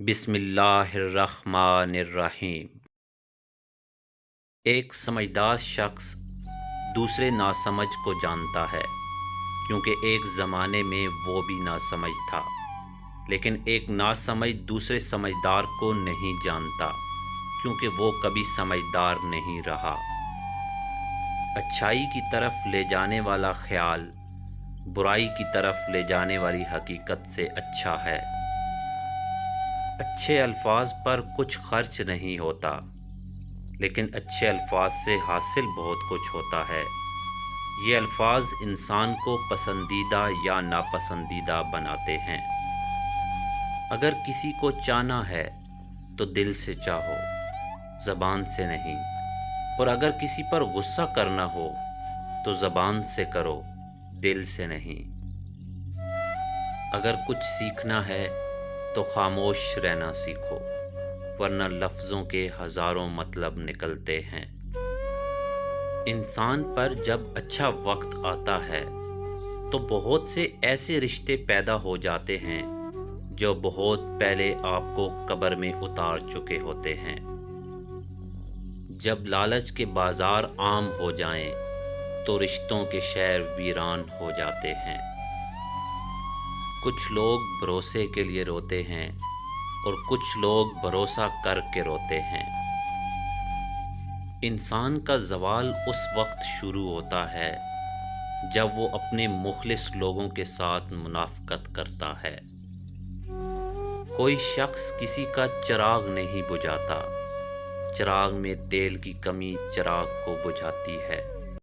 بسم اللہ الرحمن الرحیم۔ ایک سمجھدار شخص دوسرے ناسمجھ کو جانتا ہے، کیونکہ ایک زمانے میں وہ بھی ناسمجھ تھا، لیکن ایک ناسمجھ دوسرے سمجھدار کو نہیں جانتا، کیونکہ وہ کبھی سمجھدار نہیں رہا۔ اچھائی کی طرف لے جانے والا خیال برائی کی طرف لے جانے والی حقیقت سے اچھا ہے۔ اچھے الفاظ پر کچھ خرچ نہیں ہوتا، لیکن اچھے الفاظ سے حاصل بہت کچھ ہوتا ہے۔ یہ الفاظ انسان کو پسندیدہ یا ناپسندیدہ بناتے ہیں۔ اگر کسی کو چاہنا ہے تو دل سے چاہو، زبان سے نہیں، اور اگر کسی پر غصہ کرنا ہو تو زبان سے کرو، دل سے نہیں۔ اگر کچھ سیکھنا ہے تو خاموش رہنا سیکھو، ورنہ لفظوں کے ہزاروں مطلب نکلتے ہیں۔ انسان پر جب اچھا وقت آتا ہے تو بہت سے ایسے رشتے پیدا ہو جاتے ہیں جو بہت پہلے آپ کو قبر میں اتار چکے ہوتے ہیں۔ جب لالچ کے بازار عام ہو جائیں تو رشتوں کے شہر ویران ہو جاتے ہیں۔ کچھ لوگ بھروسے کے لیے روتے ہیں اور کچھ لوگ بھروسہ کر کے روتے ہیں۔ انسان کا زوال اس وقت شروع ہوتا ہے جب وہ اپنے مخلص لوگوں کے ساتھ منافقت کرتا ہے۔ کوئی شخص کسی کا چراغ نہیں بجھاتا، چراغ میں تیل کی کمی چراغ کو بجھاتی ہے۔